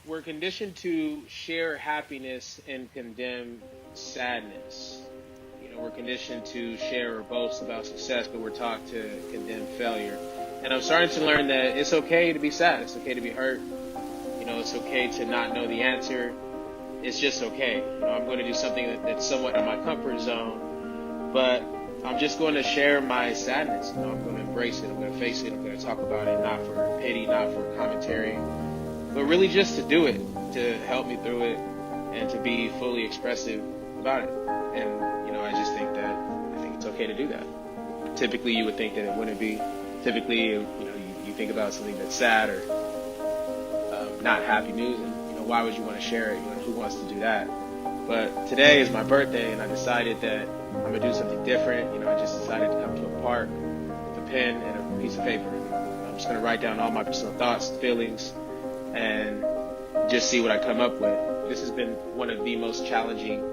We're conditioned to share happiness and condemn sadness. We're conditioned to share or boast about success, but we're taught to condemn failure. And I'm starting to learn that it's okay to be sad. It's okay to be hurt. It's okay to not know the answer. It's just okay. I'm going to do something that's somewhat in my comfort zone, but I'm just going to share my sadness. I'm going to embrace it. I'm going to face it. I'm going to talk about it, not for pity, not for commentary, but really just to do it, to help me through it, and to be fully expressive about it. And I think it's okay to do that. Typically, you would think that it wouldn't be. Typically, you think about something that's sad or not happy news, and why would you want to share it? Who wants to do that? But today is my birthday, and I decided that I'm gonna do something different. I just decided to come to a park with a pen and a piece of paper. I'm just gonna write down all my personal thoughts, feelings, and just see what I come up with. This has been one of the most challenging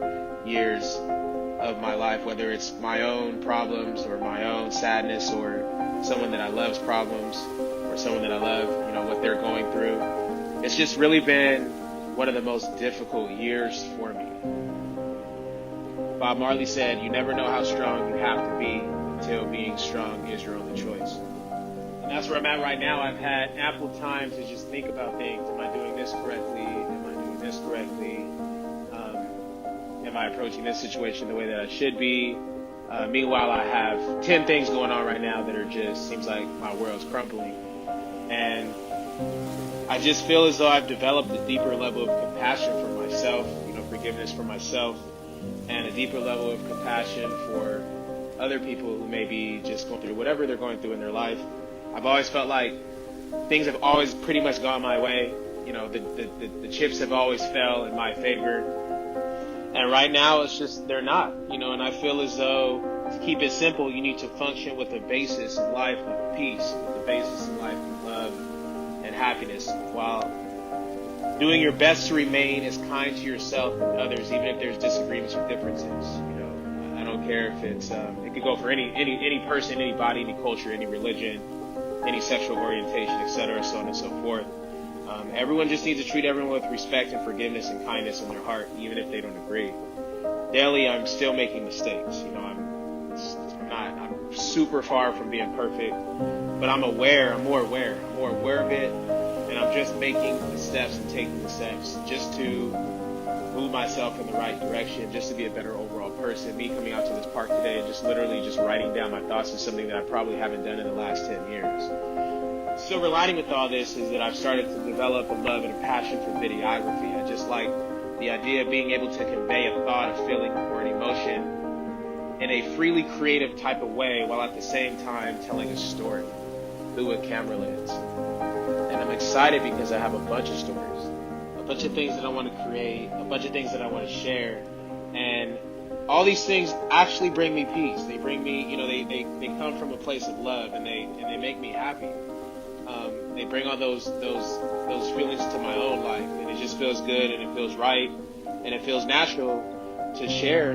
years of my life, whether it's my own problems or my own sadness or someone that I love's problems or someone that I love, what they're going through. It's just really been one of the most difficult years for me. Bob Marley said, "You never know how strong you have to be until being strong is your only choice." And that's where I'm at right now. I've had ample time to just think about things. Am I doing this correctly? Am I doing this correctly? Am I approaching this situation the way that I should be? Meanwhile, I have 10 things going on right now that are just, seems like my world's crumbling. And I just feel as though I've developed a deeper level of compassion for myself, forgiveness for myself, and a deeper level of compassion for other people who may be just going through whatever they're going through in their life. I've always felt like things have always pretty much gone my way. The chips have always fell in my favor. And right now, it's just, they're not, and I feel as though, to keep it simple, you need to function with a basis in life of peace, with a basis in life of love and happiness, while doing your best to remain as kind to yourself and others, even if there's disagreements or differences. I don't care if it's, it could go for any person, any body, any culture, any religion, any sexual orientation, etc., so on and so forth. Everyone just needs to treat everyone with respect and forgiveness and kindness in their heart, even if they don't agree. Daily, I'm still making mistakes. I'm super far from being perfect, but I'm more aware of it, and I'm just making the steps and taking the steps just to move myself in the right direction, just to be a better overall person. Me coming out to this park today and just literally just writing down my thoughts is something that I probably haven't done in the last 10 years. Silver lining with all this is that I've started to develop a love and a passion for videography. I just like the idea of being able to convey a thought, a feeling, or an emotion in a freely creative type of way, while at the same time telling a story through a camera lens. And I'm excited because I have a bunch of stories, a bunch of things that I want to create, a bunch of things that I want to share. And all these things actually bring me peace. They bring me, they come from a place of love, and they make me happy. They bring all those feelings to my own life, and it just feels good, and it feels right, and it feels natural to share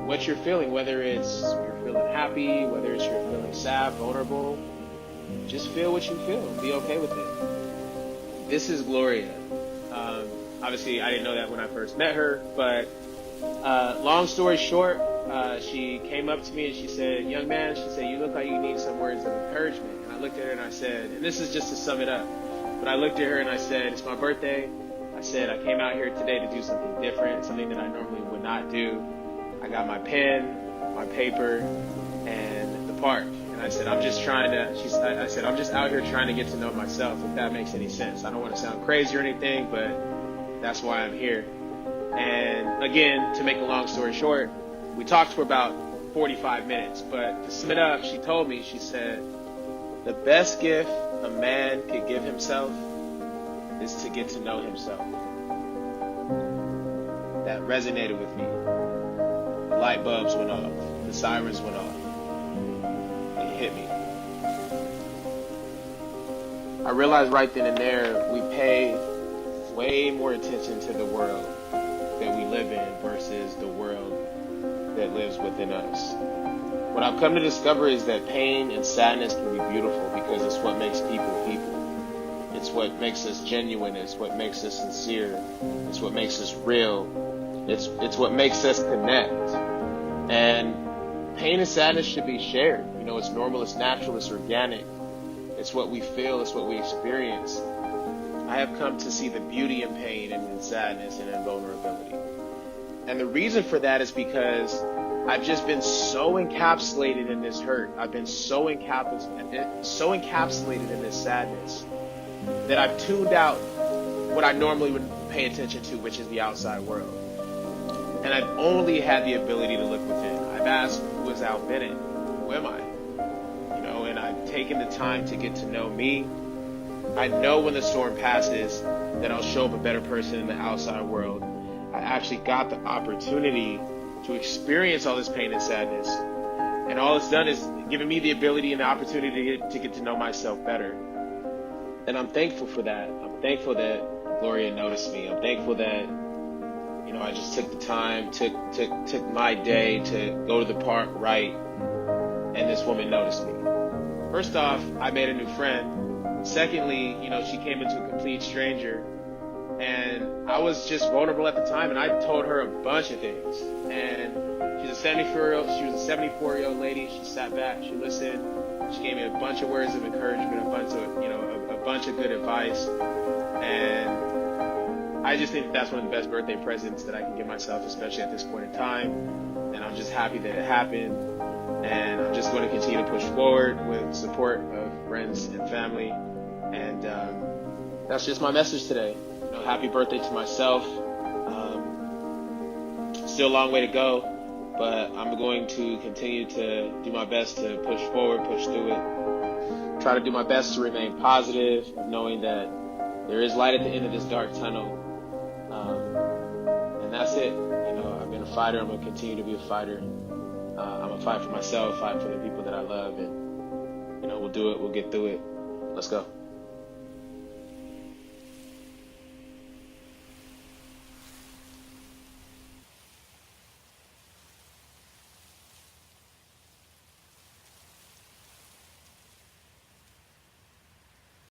what you're feeling, whether it's you're feeling happy, whether it's you're feeling sad, vulnerable. Just feel what you feel. Be okay with it. This is Gloria. Obviously, I didn't know that when I first met her, but long story short, she came up to me and she said, "Young man," she said, "you look like you need some words of encouragement." And I looked at her and I said, and this is just to sum it up, but I looked at her and I said, "It's my birthday." I said, "I came out here today to do something different, something that I normally would not do. I got my pen, my paper, and the park." And I said, "I'm just trying to," I said, "I'm just out here trying to get to know myself, if that makes any sense. I don't want to sound crazy or anything, but that's why I'm here." And again, to make a long story short, we talked for about 45 minutes, but to sum it up, she told me, she said, "The best gift a man could give himself is to get to know himself." That resonated with me. The light bulbs went off. The sirens went off. It hit me. I realized right then and there, we pay way more attention to the world that we live in versus the world that lives within us. What I've come to discover is that pain and sadness can be beautiful because it's what makes people people. It's what makes us genuine. It's what makes us sincere. It's what makes us real. It's what makes us connect. And pain and sadness should be shared. You know, it's normal, it's natural, it's organic. It's what we feel, it's what we experience. I have come to see the beauty in pain and in sadness and in vulnerability. And the reason for that is because I've just been so encapsulated in this hurt. I've been so encapsulated in this sadness that I've tuned out what I normally would pay attention to, which is the outside world. And I've only had the ability to look within. I've asked, who is Al Bennett? Who am I? You know, and I've taken the time to get to know me. I know when the storm passes that I'll show up a better person in the outside world. I actually got the opportunity to experience all this pain and sadness. And all it's done is given me the ability and the opportunity to get to know myself better. And I'm thankful for that. I'm thankful that Gloria noticed me. I'm thankful that, you know, I just took the time, took my day to go to the park, write, and this woman noticed me. First off, I made a new friend. Secondly, you know, she came into a complete stranger, and I was just vulnerable at the time, and I told her a bunch of things. And she was a 74-year-old lady. She sat back, she listened, she gave me a bunch of words of encouragement, a bunch of good advice, and I just think that's one of the best birthday presents that I can give myself, especially at this point in time. And I'm just happy that it happened, and I'm just going to continue to push forward with support of friends and family. And that's just my message today. You know, happy birthday to myself. Still a long way to go, but I'm going to continue to do my best to push forward, push through it. Try to do my best to remain positive, knowing that there is light at the end of this dark tunnel. And that's it. You know, I've been a fighter. I'm going to continue to be a fighter. I'm going to fight for myself, fight for the people that I love, and, you know, we'll do it. We'll get through it. Let's go.